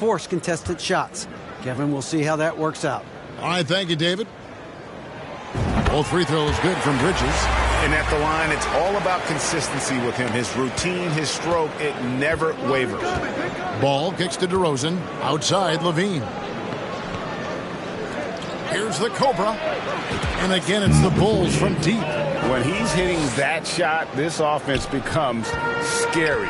force contested shots. Kevin, we'll see how that works out. All right, thank you, David. Both free throws good from Bridges. And at the line, it's all about consistency with him. His routine, his stroke, it never wavers. Ball kicks to DeRozan. Outside, Levine. Here's the Cobra. And again, it's the Bulls from deep. When he's hitting that shot, this offense becomes scary,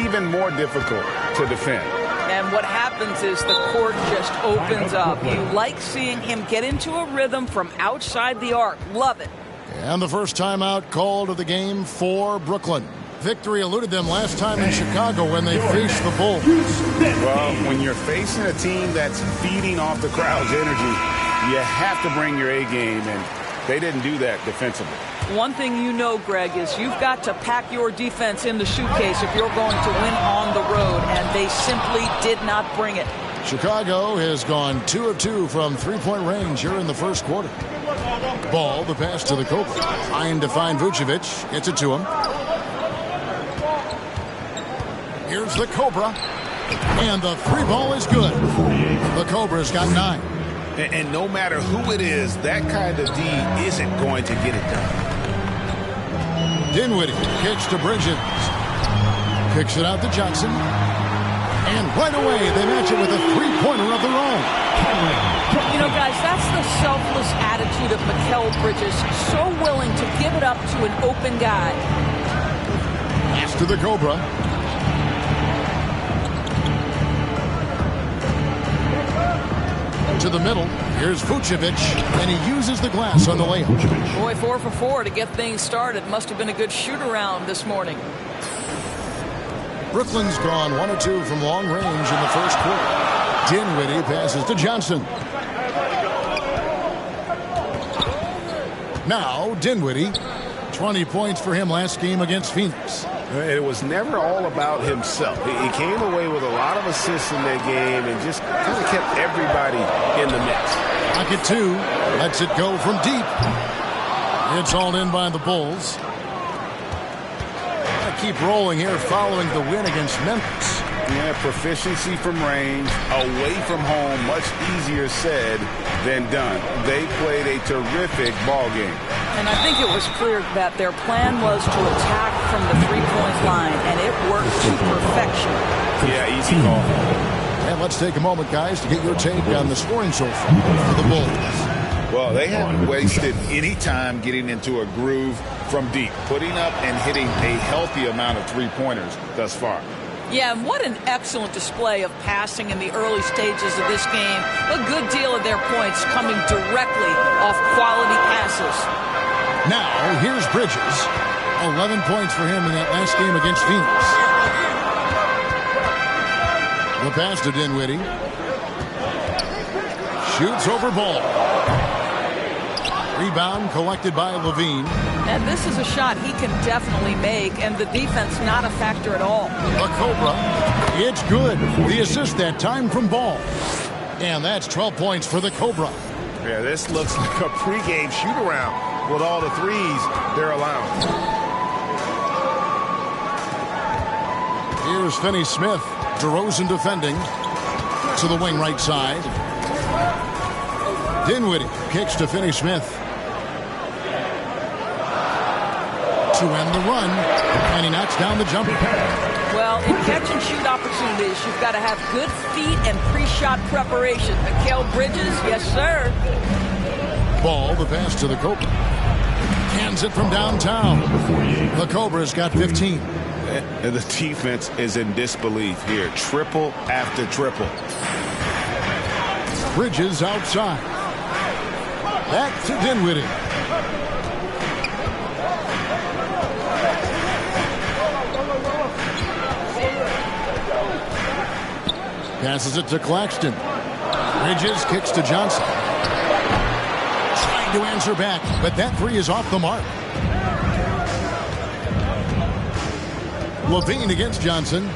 even more difficult to defend. And what happens is the court just opens up. You like seeing him get into a rhythm from outside the arc. Love it. And the first timeout called of the game for Brooklyn. Victory eluded them last time in Chicago when they faced the Bulls. Well, when you're facing a team that's feeding off the crowd's energy, you have to bring your A game, and they didn't do that defensively. One thing you know, Greg, is you've got to pack your defense in the suitcase if you're going to win on the road, and they simply did not bring it. Chicago has gone 2 of 2 from three-point range here in the first quarter. Ball, the pass to the Cobra. Trying to find Vucevic. Gets it to him. Here's the Cobra. And the three ball is good. The Cobra's got 9. And no matter who it is, that kind of D isn't going to get it done. Dinwiddie kicks to Bridges. Kicks it out to Johnson. And right away, they match it with a three-pointer of their own. You know, guys, that's the selfless attitude of Mikal Bridges. So willing to give it up to an open guy. Pass to the Cobra. To the middle. Here's Vucevic, and he uses the glass on the layup. Boy, 4 for 4 to get things started. Must have been a good shoot-around this morning. Brooklyn's gone 1 of 2 from long range in the first quarter. Dinwiddie passes to Johnson. Now Dinwiddie, 20 points for him last game against Phoenix. It was never all about himself. He came away with a lot of assists in that game and just kind of kept everybody in the mix. Pocket 2, lets it go from deep. It's hauled in by the Bulls. Keep rolling here following the win against Memphis. Yeah, proficiency from range, away from home, much easier said than done. They played a terrific ball game. And I think it was clear that their plan was to attack from the three-point line, and it worked to perfection. Yeah, easy call. And let's take a moment, guys, to get your take on the scoring so far for the Bulls. Well, they haven't wasted any time getting into a groove from deep, putting up and hitting a healthy amount of three-pointers thus far. Yeah, and what an excellent display of passing in the early stages of this game. A good deal of their points coming directly off quality passes. Now, here's Bridges. 11 points for him in that last game against Phoenix. The pass to Dinwiddie. Shoots over Ball. Rebound collected by Levine. And this is a shot he can definitely make, and the defense not a factor at all. The Cobra. It's good. The assist that time from Ball. And that's 12 points for the Cobra. Yeah, this looks like a pregame shoot-around with all the threes they're allowing. Here's Finney-Smith. DeRozan defending. To the wing right side. Dinwiddie kicks to Finney-Smith. To end the run, and he knocks down the jumper. Well, in catch-and-shoot opportunities, you've got to have good feet and pre-shot preparation. Mikal Bridges, yes, sir. Ball, the pass to the Cobra. Hands it from downtown. The Cobra's got 15. And the defense is in disbelief here. Triple after triple. Bridges outside. Back to Dinwiddie. Passes it to Claxton. Bridges kicks to Johnson. Trying to answer back, but that three is off the mark. Levine against Johnson.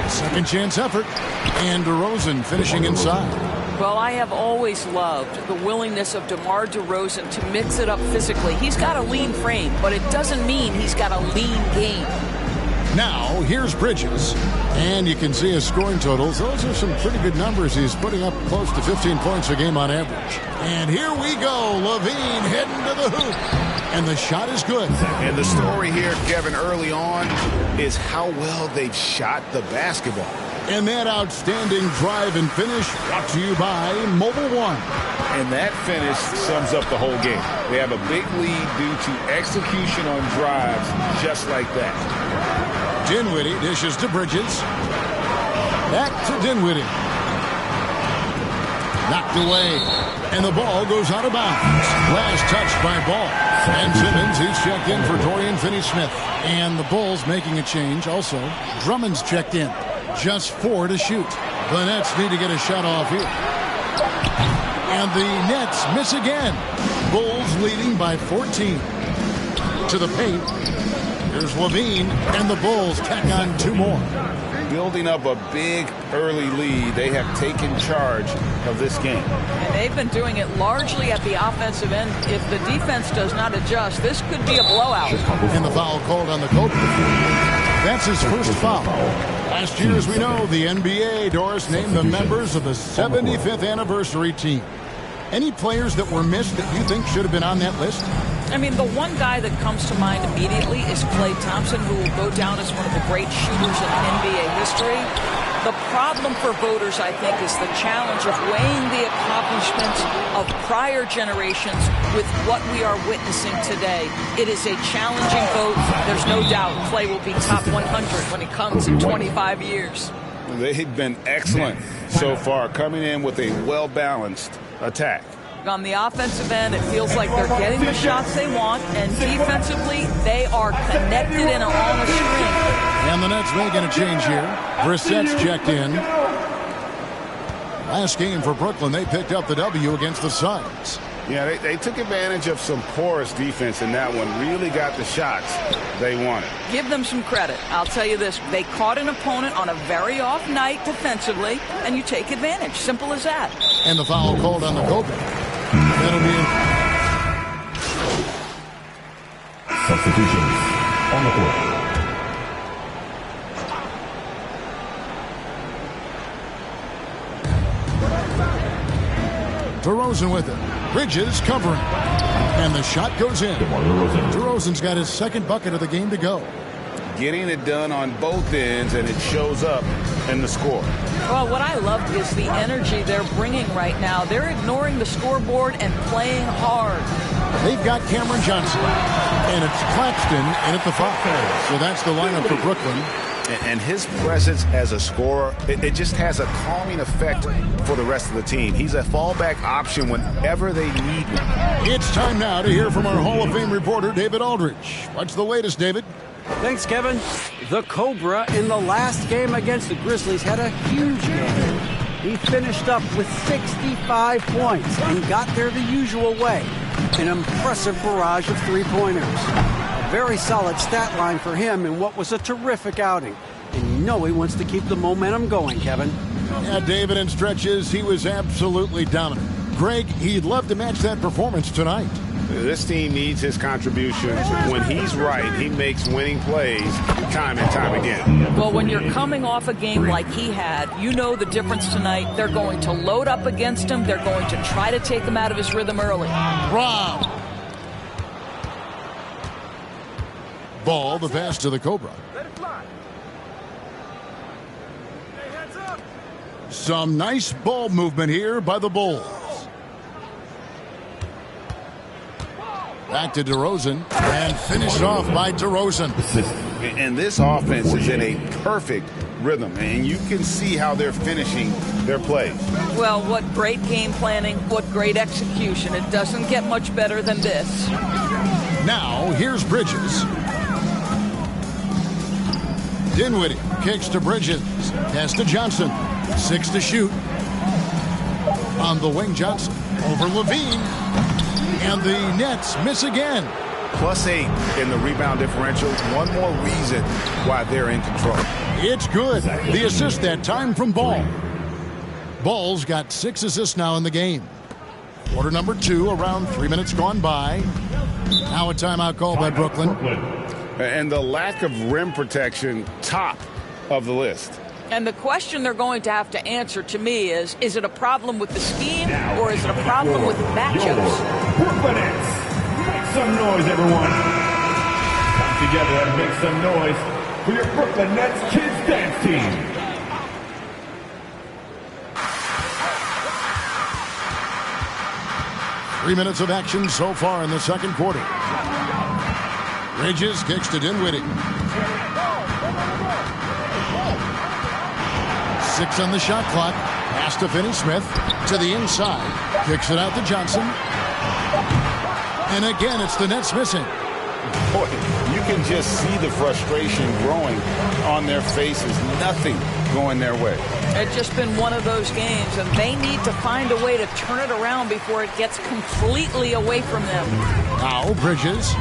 Second chance effort. And DeRozan finishing inside. Well, I have always loved the willingness of DeMar DeRozan to mix it up physically. He's got a lean frame, but it doesn't mean he's got a lean game. Now, here's Bridges. And you can see his scoring totals. Those are some pretty good numbers. He's putting up close to 15 points a game on average. And here we go. Levine heading to the hoop. And the shot is good. And the story here, Kevin, early on is how well they've shot the basketball. And that outstanding drive and finish brought to you by Mobile One. And that finish sums up the whole game. They have a big lead due to execution on drives just like that. Dinwiddie dishes to Bridges. Back to Dinwiddie. Knocked away. And the ball goes out of bounds. Last touch by Ball. And Simmons, he's checked in for Dorian Finney-Smith. And the Bulls making a change also. Drummond's checked in. Just 4 to shoot. The Nets need to get a shot off here. And the Nets miss again. Bulls leading by 14. To the paint. Here's Levine, and the Bulls tack on 2 more. Building up a big early lead, they have taken charge of this game. And they've been doing it largely at the offensive end. If the defense does not adjust, this could be a blowout. And the foul called on the Kobe. That's his first foul. Last year, as we know, the NBA, Doris, named the members of the 75th anniversary team. Any players that were missed that you think should have been on that list? I mean, the one guy that comes to mind immediately is Klay Thompson, who will go down as one of the great shooters in NBA history. The problem for voters, I think, is the challenge of weighing the accomplishments of prior generations with what we are witnessing today. It is a challenging vote. There's no doubt Klay will be top 100 when it comes in 25 years. They've been excellent so far, coming in with a well-balanced attack. On the offensive end, it feels like they're getting the shots they want, and defensively, they are connected and are on a string. And the Nets making a change here. Brissett's checked in. Last game for Brooklyn, they picked up the W against the Suns. Yeah, they took advantage of some porous defense in that one. Really got the shots they wanted. Give them some credit. I'll tell you this. They caught an opponent on a very off night defensively, and you take advantage. Simple as that. And the foul called on the Kobe. That'll be in. Substitutions on the court. DeRozan with it. Bridges covering. And the shot goes in. DeRozan's got his second bucket of the game to go. Getting it done on both ends, and it shows up in the score. Well, what I love is the energy they're bringing right now. They're ignoring the scoreboard and playing hard. They've got Cameron Johnson, and it's Claxton in at the 5. So that's the lineup for Brooklyn. And his presence as a scorer, it just has a calming effect for the rest of the team. He's a fallback option whenever they need one. It's time now to hear from our Hall of Fame reporter, David Aldridge. What's the latest, David? Thanks, Kevin. The Cobra in the last game against the Grizzlies had a huge game. He finished up with 65 points and got there the usual way. An impressive barrage of three-pointers. A very solid stat line for him in what was a terrific outing. And you know he wants to keep the momentum going, Kevin. Yeah, David, in stretches, he was absolutely dominant. Greg, he'd love to match that performance tonight. This team needs his contributions. When he's right, he makes winning plays time and time again. Well, when you're coming off a game like he had, you know the difference tonight. They're going to load up against him. They're going to try to take him out of his rhythm early. Rob. Ball, the pass to the Cobra. Some nice ball movement here by the Bulls. Back to DeRozan, and finished off by DeRozan. And this offense is in a perfect rhythm, and you can see how they're finishing their plays. Well, what great game planning, what great execution. It doesn't get much better than this. Now, here's Bridges. Dinwiddie kicks to Bridges. Pass to Johnson. 6 to shoot. On the wing, Johnson. Over Levine. And the Nets miss again. +8 in the rebound differential. One more reason why they're in control. It's good. The assist that time from Ball. Ball's got 6 assists now in the game. Quarter number 2, around 3 minutes gone by. Now a timeout called by Brooklyn. And the lack of rim protection, top of the list. And the question they're going to have to answer to me is it a problem with the scheme or is it a problem with matchups? Brooklyn Nets, make some noise, everyone. Come together and make some noise for your Brooklyn Nets Kids Dance Team. Three minutes of action so far in the second quarter. Bridges kicks to Dinwiddie. 6 on the shot clock. Pass to Finney-Smith. To the inside. Kicks it out to Johnson. And again, it's the Nets missing. Boy, you can just see the frustration growing on their faces. Nothing going their way. It's just been one of those games, and they need to find a way to turn it around before it gets completely away from them. Now Bridges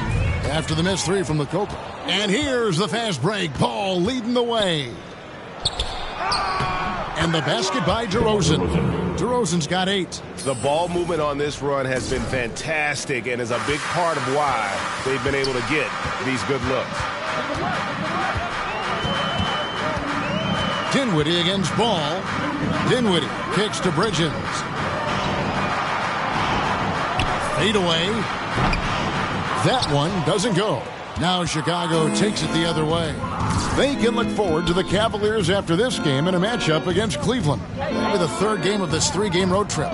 after the missed three from the Cobra. And here's the fast break. Paul leading the way. And the basket by DeRozan. DeRozan's got 8. The ball movement on this run has been fantastic and is a big part of why they've been able to get these good looks. Dinwiddie against Ball. Dinwiddie kicks to Bridges. Fade away. That one doesn't go. Now Chicago takes it the other way. They can look forward to the Cavaliers after this game in a matchup against Cleveland. Maybe the third game of this 3-game road trip.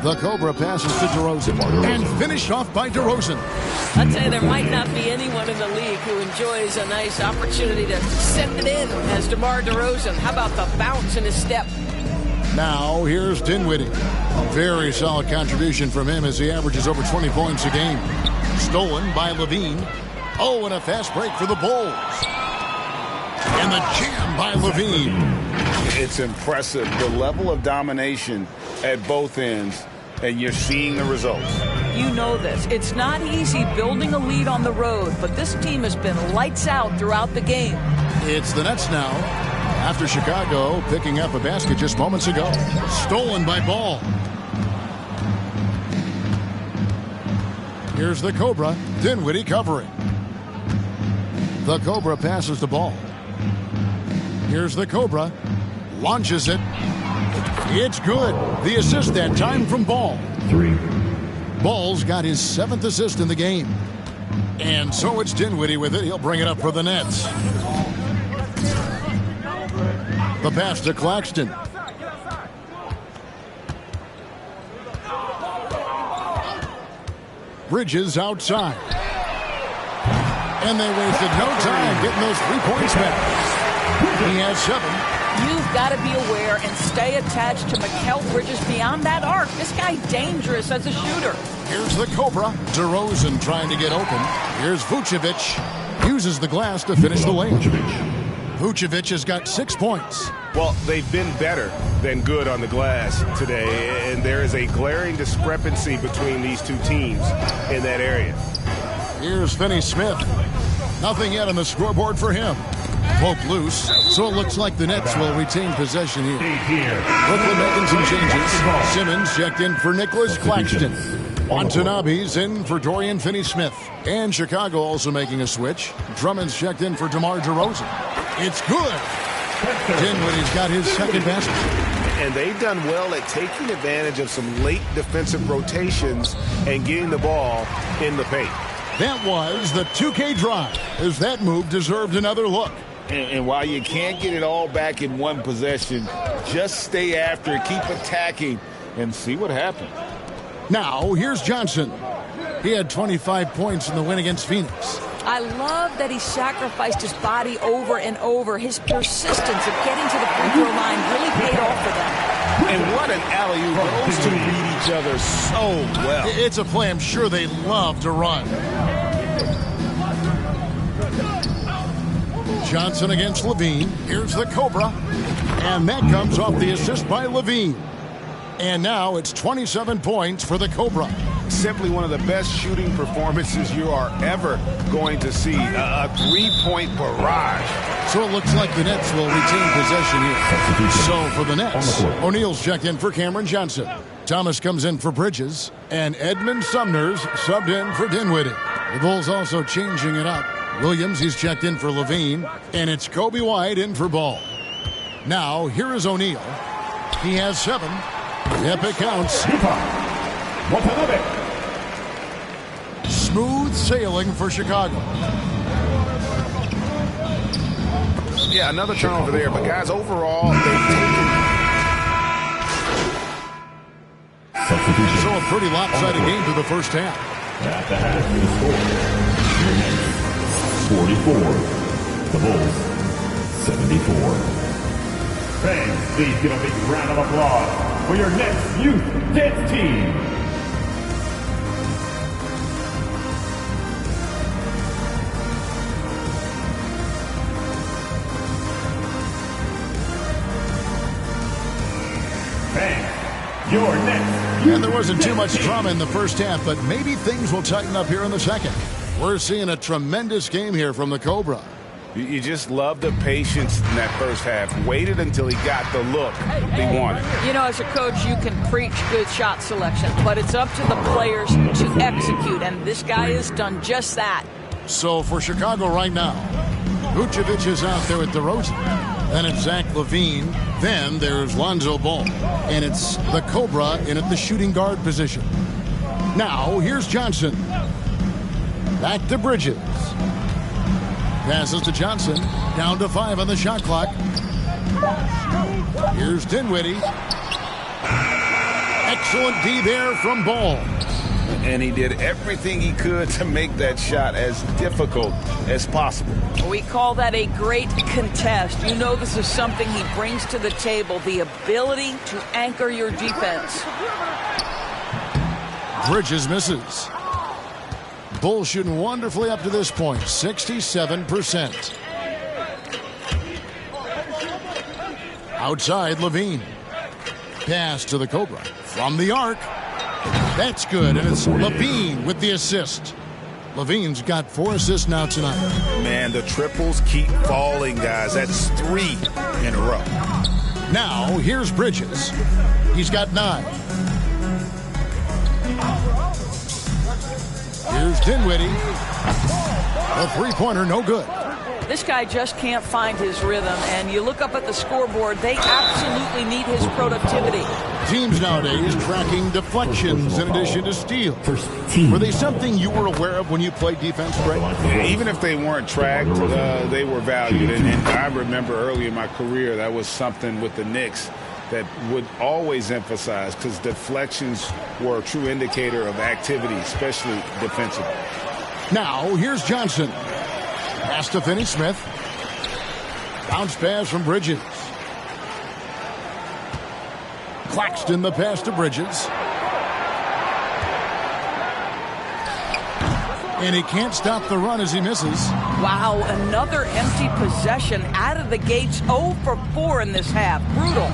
The Cobra passes to DeRozan and finished off by DeRozan. I'd say there might not be anyone in the league who enjoys a nice opportunity to send it in as DeMar DeRozan. How about the bounce in his step? Now here's Dinwiddie. Very solid contribution from him as he averages over 20 points a game. Stolen by Levine. Oh, and a fast break for the Bulls. And the jam by Levine. It's impressive, the level of domination at both ends, and you're seeing the results. You know this. It's not easy building a lead on the road, but this team has been lights out throughout the game. It's the Nets now, after Chicago picking up a basket just moments ago. Stolen by Ball. Here's the Cobra. Dinwiddie covering. The Cobra passes the ball. Here's the Cobra. Launches it. It's good. The assist that time from Ball. 3. Ball's got his 7th assist in the game. And so it's Dinwiddie with it. He'll bring it up for the Nets. The pass to Claxton. Bridges outside. And they wasted no time getting those 3 points back. He has 7. You've got to be aware and stay attached to Mikal Bridges beyond that arc. This guy's dangerous as a shooter. Here's the Cobra. DeRozan trying to get open. Here's Vucevic. Uses the glass to finish the lane. Vucevic has got 6 points. Well, they've been better than good on the glass today, and there is a glaring discrepancy between these two teams in that area. Here's Finney-Smith. Nothing yet on the scoreboard for him. Poke loose, so it looks like the Nets will retain possession here. Brooklyn making some changes. Simmons checked in for Nicholas Claxton. Watanabe's in for Dorian Finney-Smith. And Chicago also making a switch. Drummond's checked in for DeMar DeRozan. It's good. Dinwiddie's got his second basket. And they've done well at taking advantage of some late defensive rotations and getting the ball in the paint. That was the 2K drive, as that move deserved another look. And while you can't get it all back in one possession, just stay after it, keep attacking, and see what happens. Now, here's Johnson. He had 25 points in the win against Phoenix. I love that he sacrificed his body over and over. His persistence of getting to the free throw line really paid off for them. And what an alley-oop. Those two read each other so well. It's a play I'm sure they love to run. Johnson against Levine. Here's the Cobra. And that comes off the assist by Levine. And now it's 27 points for the Cobra. Simply one of the best shooting performances you are ever going to see. A 3-point barrage. So it looks like the Nets will retain possession here. So for the Nets, O'Neal's checked in for Cameron Johnson. Thomas comes in for Bridges. And Edmund Sumner's subbed in for Dinwiddie. The Bulls also changing it up. Williams, he's checked in for Levine. And it's Kobe White in for Ball. Now, here is O'Neal. He has 7. Yep, it counts. Smooth sailing for Chicago. Yeah, another turnover there. But, guys, overall, they've taken... So a pretty lopsided game through the first half. At the half, the score, 44. The Bulls, 74. Fans, please give a big round of applause for your next youth dance team. Fans, your next. And there wasn't too much drama in the first half, but maybe things will tighten up here in the second. We're seeing a tremendous game here from the Cobra. You just love the patience in that first half. Waited until he got the look he wanted. You know, as a coach, you can preach good shot selection, but it's up to the players to execute, and this guy has done just that. So for Chicago right now, Vucevic is out there with DeRozan. Then it's Zach LaVine. Then there's Lonzo Ball. And it's the Cobra in at the shooting guard position. Now, here's Johnson. Back to Bridges. Passes to Johnson. Down to 5 on the shot clock. Here's Dinwiddie. Excellent D there from Ball. And he did everything he could to make that shot as difficult as possible. We call that a great contest. You know this is something he brings to the table, the ability to anchor your defense. Bridges misses. Bulls shooting wonderfully up to this point, 67%. Outside, Levine. Pass to the Cobra. From the arc. That's good, and it's Levine with the assist. Levine's got 4 assists now tonight. Man, the triples keep falling, guys. That's 3 in a row. Now, here's Bridges. He's got 9. Here's Dinwiddie. A three-pointer, no good. This guy just can't find his rhythm, and you look up at the scoreboard, they absolutely need his productivity. Teams nowadays tracking deflections in addition to steals. Were they something you were aware of when you played defense, Greg? Even if they weren't tracked, they were valued. And I remember early in my career, that was something with the Knicks that would always emphasize, because deflections were a true indicator of activity, especially defensively. Now, here's Johnson. Pass to Finney-Smith. Bounce pass from Bridges. Claxton the pass to Bridges. And he can't stop the run as he misses. Wow, another empty possession out of the gates. 0 for 4 in this half. Brutal.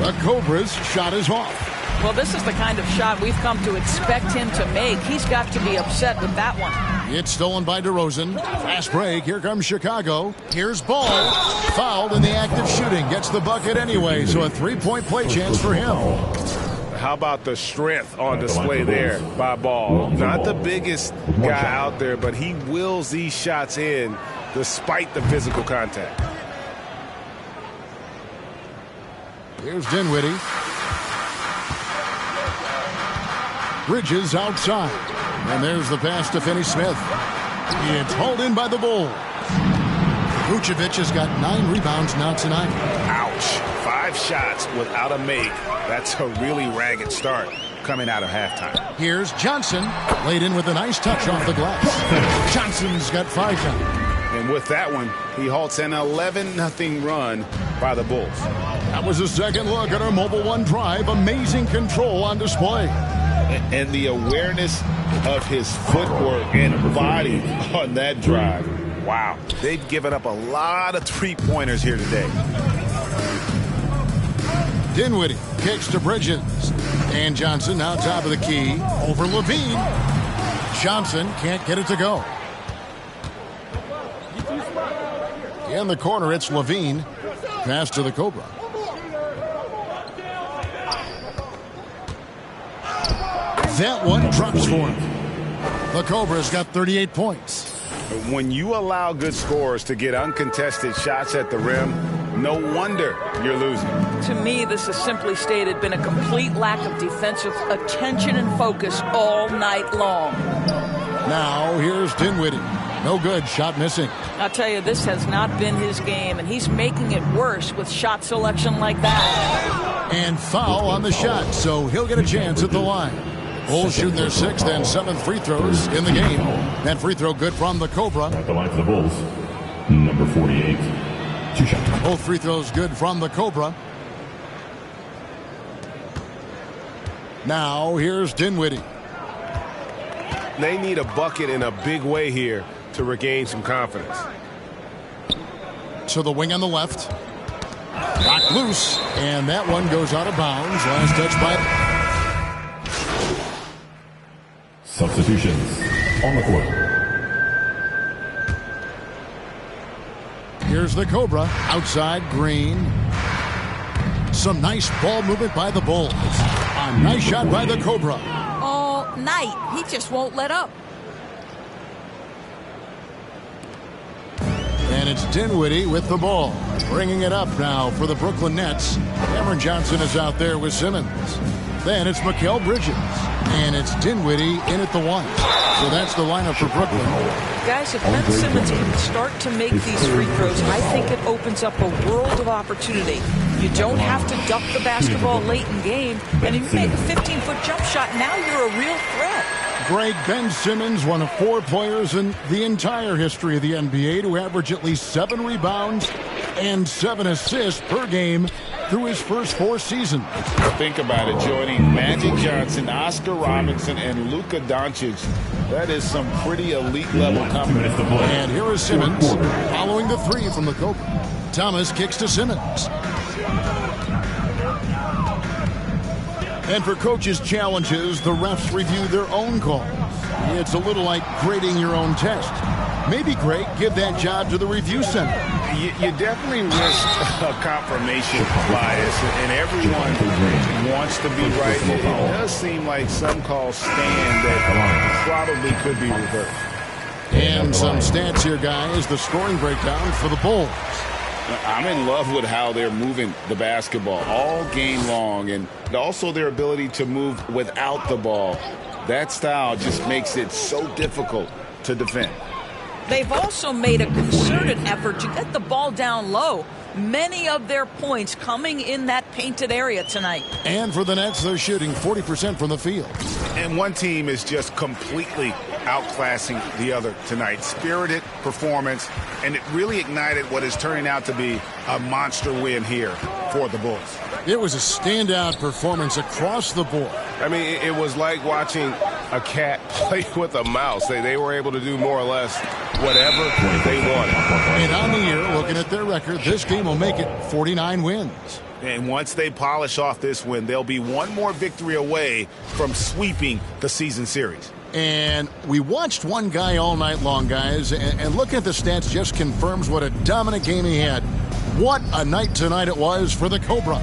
The Cobras shot is off. Well, this is the kind of shot we've come to expect him to make. He's got to be upset with that one. It's stolen by DeRozan. Fast break. Here comes Chicago. Here's Ball. Fouled in the act of shooting. Gets the bucket anyway, so a three-point play chance for him. How about the strength on display there by Ball? Not the biggest guy out there, but he wills these shots in despite the physical contact. Here's Dinwiddie. Bridges outside. And there's the pass to Finney-Smith. It's hauled in by the Bulls. Vucevic has got 9 rebounds now tonight. Ouch. 5 shots without a make. That's a really ragged start coming out of halftime. Here's Johnson. Laid in with a nice touch off the glass. Johnson's got 5 now. And with that one, he halts an 11-0 run by the Bulls. That was a second look at our Mobile One drive. Amazing control on display. And the awareness of his footwork and body on that drive. Wow. They've given up a lot of three-pointers here today. Dinwiddie kicks to Bridges. And Johnson now top of the key. Over Levine. Johnson can't get it to go. In the corner, it's Levine. Pass to the Cobra. That one drops for him. The Cobras got 38 points. When you allow good scorers to get uncontested shots at the rim, no wonder you're losing. To me, this has simply stated been a complete lack of defensive attention and focus all night long. Now here's Dinwiddie. No good. Shot missing. I'll tell you, this has not been his game, and he's making it worse with shot selection like that. And foul on the shot, so he'll get a chance at the line. Bulls shooting their 6th and 7th free throws in the game. That free throw good from the Cobra. At the line for the Bulls, number 48. 2 shots. Both free throws good from the Cobra. Now here's Dinwiddie. They need a bucket in a big way here to regain some confidence. To the wing on the left. Knocked loose, and that one goes out of bounds. Last touch by... Substitutions on the court. Here's the Cobra. Outside, Green. Some nice ball movement by the Bulls. A nice shot by the Cobra. All night. He just won't let up. And it's Dinwiddie with the ball. Bringing it up now for the Brooklyn Nets. Cameron Johnson is out there with Simmons. Then it's Mikal Bridges. And it's Dinwiddie in at the 1. So that's the lineup for Brooklyn. Guys, if Ben Simmons can start to make these free throws, I think it opens up a world of opportunity. You don't have to duck the basketball late in game, and if you make a 15-foot jump shot, now you're a real threat. Greg, Ben Simmons, one of 4 players in the entire history of the NBA to average at least 7 rebounds and 7 assists per game through his first 4 seasons. Think about it, joining Magic Johnson, Oscar Robinson, and Luka Doncic. That is some pretty elite level company. And here is Simmons following the 3 from the Cobra. Thomas kicks to Simmons. And for coaches' challenges, the refs review their own calls. It's a little like grading your own test. Maybe, Greg, give that job to the review center. You definitely risk a confirmation bias, and everyone wants to be right. It does seem like some calls stand that probably could be reversed. And some stats here, guys. The scoring breakdown for the Bulls. I'm in love with how they're moving the basketball all game long, and also their ability to move without the ball. That style just makes it so difficult to defend. They've also made a concerted effort to get the ball down low. Many of their points coming in that painted area tonight. And for the Nets, they're shooting 40% from the field. And one team is just completely outclassing the other tonight. Spirited performance, and it really ignited what is turning out to be a monster win here for the Bulls. It was a standout performance across the board. I mean, it was like watching a cat play with a mouse. They were able to do more or less whatever they wanted. And on the year, looking at their record, this game will make it 49 wins. And once they polish off this win, they'll be one more victory away from sweeping the season series. And we watched one guy all night long, guys, and looking at the stats just confirms what a dominant game he had. What a night tonight it was for the Cobra.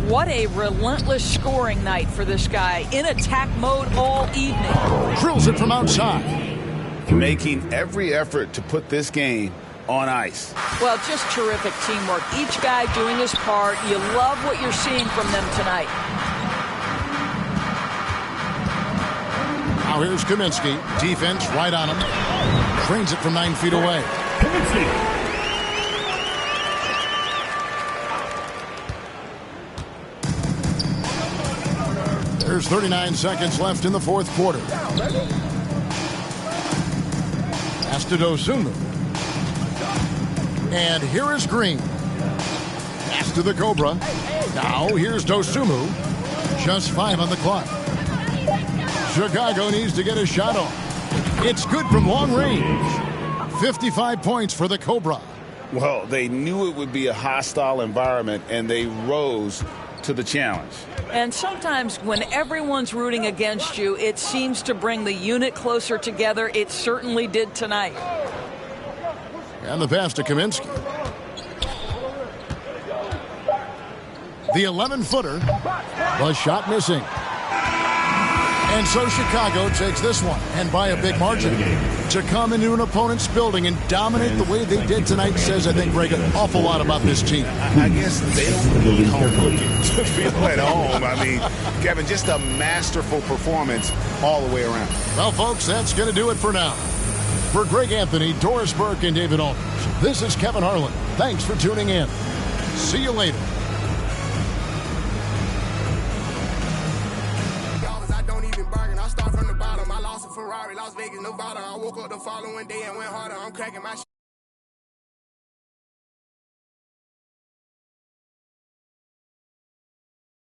What a relentless scoring night for this guy. In attack mode all evening. Drills it from outside. Making every effort to put this game on ice. Well, just terrific teamwork. Each guy doing his part. You love what you're seeing from them tonight. Now here's Kaminsky. Defense right on him. Trains it from 9 feet away. Kaminsky. There's 39 seconds left in the 4th quarter. Pass to Dosunmu. And here is Green. Pass to the Cobra. Now here's Dosunmu. Just 5 on the clock. Chicago needs to get a shot off. It's good from long range. 55 points for the Cobra. Well, they knew it would be a hostile environment, and they rose to the challenge. And sometimes when everyone's rooting against you, it seems to bring the unit closer together. It certainly did tonight. And the pass to Kaminsky. The 11-footer. The shot missing. And so Chicago takes this one, and by a big margin. To come into an opponent's building and dominate the way they did tonight says, I think, Greg, an awful lot about this team. I guess they don't need home cooking to feel at home. I mean, Kevin, just a masterful performance all the way around. Well, folks, that's going to do it for now. For Greg Anthony, Doris Burke, and David Aldridge, this is Kevin Harlan. Thanks for tuning in. See you later. Ferrari, Las Vegas, Nevada. I woke up the following day and went harder. I'm cracking my